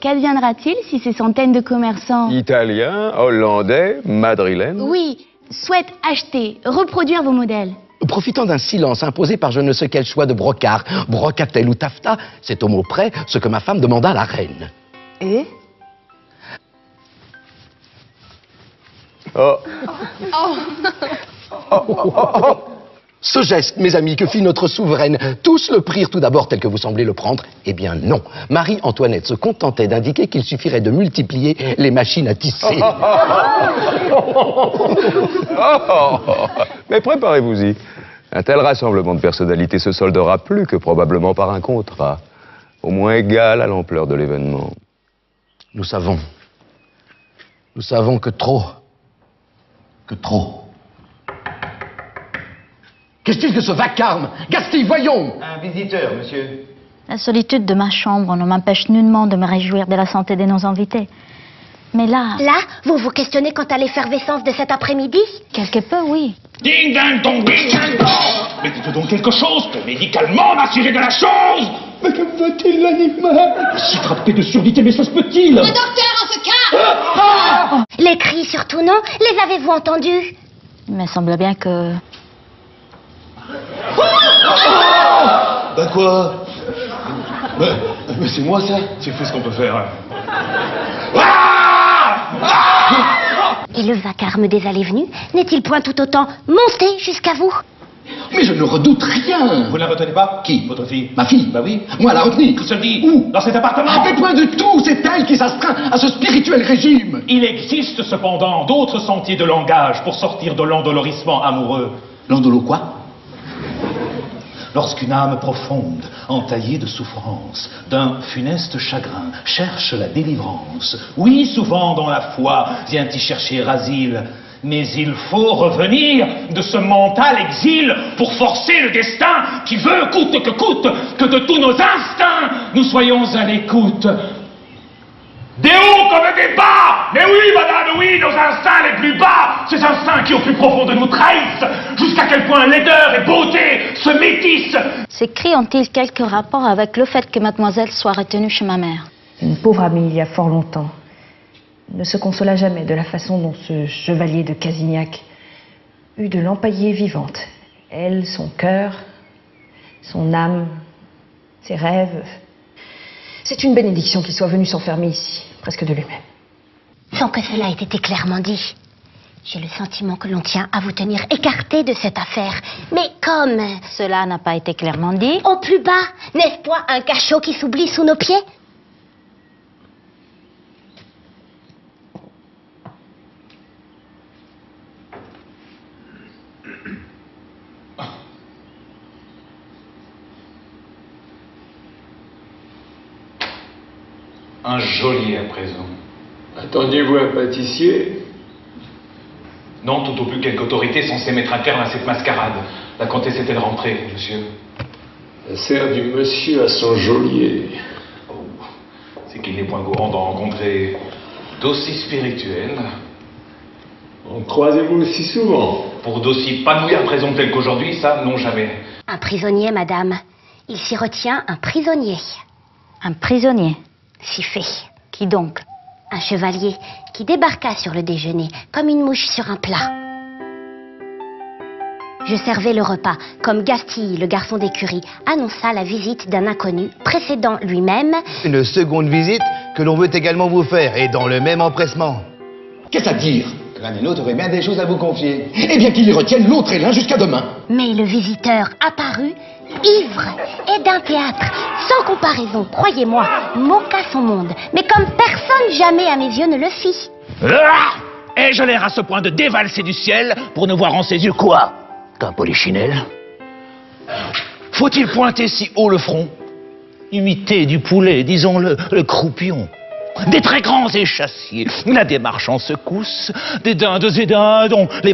qu'adviendra-t-il si ces centaines de commerçants... Italiens, hollandais, madrilènes... Oui, souhaitent acheter, reproduire vos modèles. Profitant d'un silence imposé par je ne sais quel choix de brocart, brocatel ou taffetas, c'est au mot près ce que ma femme demanda à la reine. Et Oh. Ce geste, mes amis, que fit notre souveraine, tous le prirent tout d'abord tel que vous semblez le prendre. Eh bien non. Marie-Antoinette se contentait d'indiquer qu'il suffirait de multiplier les machines à tisser. Mais préparez-vous-y. Un tel rassemblement de personnalités se soldera plus que probablement par un contrat, au moins égal à l'ampleur de l'événement. Nous savons que trop. Qu'est-ce que ce vacarme? Gastille, voyons! Un visiteur, monsieur. La solitude de ma chambre ne m'empêche nullement de me réjouir de la santé de nos invités. Mais là... Là, vous vous questionnez quant à l'effervescence de cet après-midi? Quelque peu, oui. Ding ding dong, ding ding dong. Mais dites donc quelque chose peut médicalement m'assurer de la chose. Mais que veut-il, l'animal? S'attraper de surdité, mais ça se peut-il? Le docteur, en ce cas! Les cris, surtout non? Les avez-vous entendus? Il me semble bien que... Bah quoi? Mais c'est moi, ça? C'est fait ce qu'on peut faire. Et le vacarme des allées-venues n'est-il point tout autant monté jusqu'à vous? Mais je ne redoute rien. Vous ne la retenez pas? Qui? Votre fille. Ma fille? Bah oui. Moi, la retenir. Qui se dit? Où? Dans cet appartement. Ah, mais point de tout. C'est elle qui s'astreint à ce spirituel régime. Il existe cependant d'autres sentiers de langage pour sortir de l'endolorissement amoureux. L'endolo quoi? Lorsqu'une âme profonde, entaillée de souffrance, d'un funeste chagrin, cherche la délivrance, oui, souvent dans la foi, vient y chercher asile. Mais il faut revenir de ce mental exil pour forcer le destin qui veut, coûte que de tous nos instincts, nous soyons à l'écoute. Des hauts comme des bas! Mais oui, madame, oui, nos instincts les plus bas, ces instincts qui au plus profond de nous trahissent, jusqu'à quel point laideur et beauté se métissent. Ces cris ont-ils quelque rapport avec le fait que mademoiselle soit retenue chez ma mère? une pauvre amie il y a fort longtemps ne se consola jamais de la façon dont ce chevalier de Casignac eut de l'empailler vivante. Elle, son cœur, son âme, ses rêves. C'est une bénédiction qu'il soit venu s'enfermer ici, presque de lui-même. Sans que cela ait été clairement dit. J'ai le sentiment que l'on tient à vous tenir écarté de cette affaire. Mais comme... Cela n'a pas été clairement dit. Au plus bas, n'est-ce point un cachot qui s'oublie sous nos pieds? Un geôlier à présent. Attendiez-vous un pâtissier? Non, tout au plus quelque autorité censée mettre un terme à cette mascarade. La comtesse était de rentrer, monsieur. Ça sert du monsieur à son geôlier. Oh, c'est qu'il n'est point courant d'en rencontrer d'aussi spirituels. En croisez-vous aussi souvent? Pour d'aussi panouilles à présent tels qu'aujourd'hui, ça, non jamais. Un prisonnier, madame. Il s'y retient un prisonnier. Un prisonnier. Si fait. Qui donc? Un chevalier qui débarqua sur le déjeuner comme une mouche sur un plat. Je servais le repas comme Gastille, le garçon d'écurie, annonça la visite d'un inconnu précédant lui-même. Une seconde visite que l'on veut également vous faire, et dans le même empressement. Qu'est-ce à dire? L'un et l'autre aurait bien des choses à vous confier. Eh bien qu'il y retienne l'autre et l'un jusqu'à demain. Mais le visiteur apparut, ivre et d'un théâtre, sans comparaison, croyez-moi, moqua son monde, mais comme personne jamais à mes yeux ne le fit. Ai-je l'air à ce point de dévalser du ciel pour ne voir en ses yeux quoi? Qu'un polichinelle? Faut-il pointer si haut le front? Imiter du poulet, disons-le, le croupion. Des très grands échassiers, la démarche en secousse, des dindes et dindons, les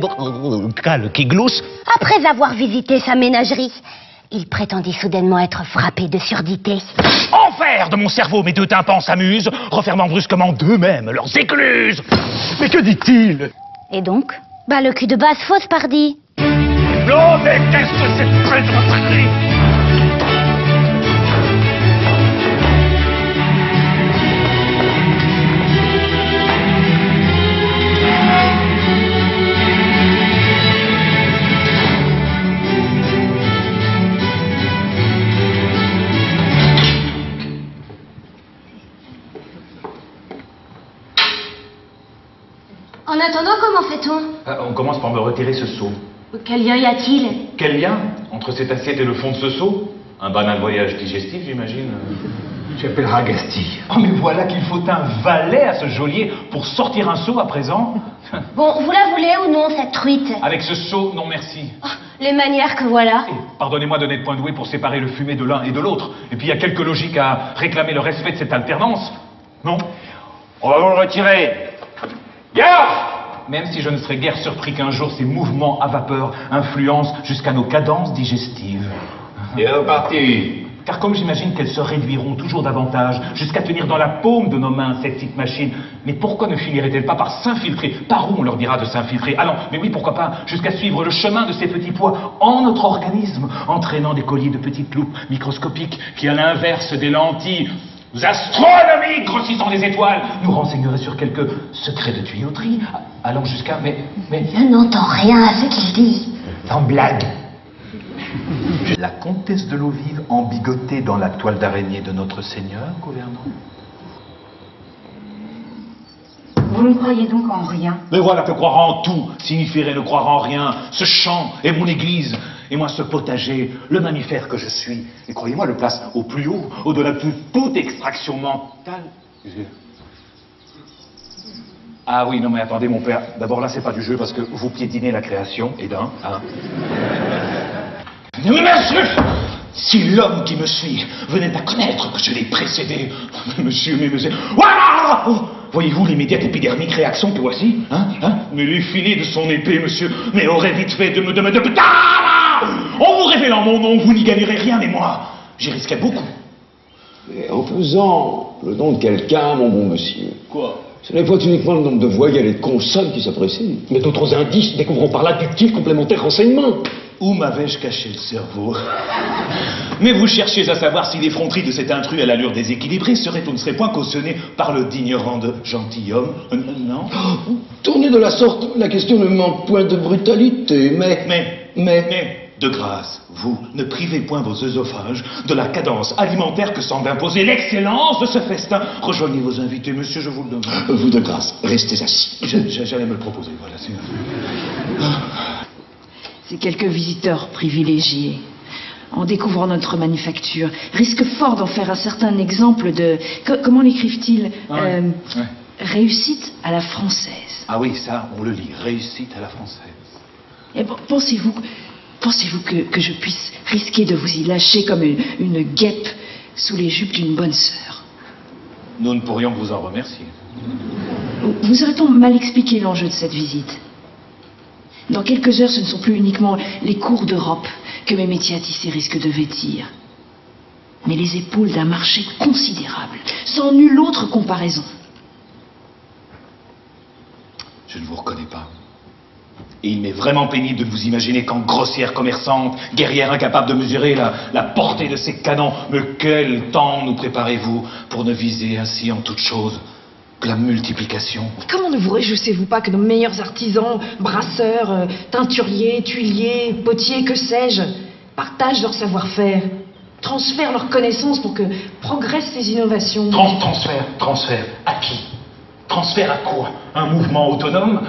cales qui gloussent. Après avoir visité sa ménagerie, il prétendit soudainement être frappé de surdité. Enfer de mon cerveau, mes deux tympans s'amusent, refermant brusquement d'eux-mêmes leurs écluses. Mais que dit-il? Et donc? Bah le cul de basse fausse, pardi. Non, mais qu'est-ce que c'est traîtrerie? par me retirer ce seau. Quel lien y a-t-il? Quel lien entre cette assiette et le fond de ce seau? Un banal voyage digestif, j'imagine. Tu appelleras Gasti. Oh, mais voilà qu'il faut un valet à ce geôlier pour sortir un seau à présent. Bon, vous la voulez ou non, cette truite? Avec ce seau, non merci. Oh, les manières que voilà. Et pardonnez-moi de n'être point doué pour séparer le fumet de l'un et de l'autre. Et puis il y a quelque logique à réclamer le respect de cette alternance. Non? On va vous le retirer. Gare! Même si je ne serais guère surpris qu'un jour ces mouvements à vapeur influencent jusqu'à nos cadences digestives. Et reparti. Car comme j'imagine qu'elles se réduiront toujours davantage, jusqu'à tenir dans la paume de nos mains cette petite machine, mais pourquoi ne finiraient-elles pas par s'infiltrer? Par où on leur dira de s'infiltrer? Ah non, mais oui, pourquoi pas, jusqu'à suivre le chemin de ces petits pois en notre organisme, entraînant des colliers de petites loupes microscopiques qui, à l'inverse des lentilles astronomiques grossissant les étoiles, nous renseigneraient sur quelques secrets de tuyauterie, allant jusqu'à... Mais... Je n'entends rien à ce qu'il dit. Sans blague. La comtesse de l'eau vive embigotée dans la toile d'araignée de notre Seigneur, gouvernant. Vous ne croyez donc en rien? Mais voilà que croire en tout signifierait ne croire en rien. Ce champ est mon église, et moi ce potager, le mammifère que je suis. Et croyez-moi, le place au plus haut, au-delà de toute extraction mentale. Ah oui, non mais attendez mon père, d'abord là c'est pas du jeu parce que vous piétinez la création, et d'un, hein. Mais monsieur, si l'homme qui me suit venait à connaître que je l'ai précédé, monsieur, voilà! Voyez-vous l'immédiate épidermique réaction que voici, hein? Mais l'effilé de son épée, monsieur, mais aurait vite fait de me... En vous révélant mon nom, vous n'y gagnerez rien, mais moi, j'y risquais beaucoup. Mais en faisant le nom de quelqu'un, mon bon monsieur. Quoi? Ce n'est pas uniquement le nombre de voyelles et de consonnes qui s'apprécient, mais d'autres indices découvrant par là d'utiles complémentaires renseignements. Où m'avais-je caché le cerveau? Mais vous cherchez à savoir si l'effronterie de cet intrus à l'allure déséquilibrée serait ou ne serait point cautionnée par le digne rang de gentilhomme, non? Tournez de la sorte, la question ne manque point de brutalité, mais... De grâce, vous ne privez point vos œsophages de la cadence alimentaire que semble imposer l'excellence de ce festin. Rejoignez vos invités, monsieur, je vous le demande. Vous de grâce, restez assis. J'allais me le proposer, voilà. Ces quelques visiteurs privilégiés, en découvrant notre manufacture, risquent fort d'en faire un certain exemple de... Comment l'écrivent-ils? Réussite à la française. Ah oui, ça, on le lit. Réussite à la française. Et pensez-vous que je puisse risquer de vous y lâcher comme une guêpe sous les jupes d'une bonne sœur? Nous ne pourrions que vous en remercier. Vous aurait-on mal expliqué l'enjeu de cette visite? Dans quelques heures, ce ne sont plus uniquement les cours d'Europe que mes métiers à tisser risquent de vêtir, mais les épaules d'un marché considérable, sans nulle autre comparaison. Je ne vous reconnais pas. Et il m'est vraiment pénible de vous imaginer qu'en grossière commerçante, guerrière incapable de mesurer la portée de ses canons. Mais quel temps nous préparez-vous pour ne viser ainsi en toute chose que la multiplication? Comment ne vous réjouissez-vous pas que nos meilleurs artisans, brasseurs, teinturiers, tuiliers, potiers, que sais-je, partagent leur savoir-faire, transfèrent leurs connaissances pour que progressent les innovations? Transfert à qui? Transfert à quoi? Un mouvement autonome?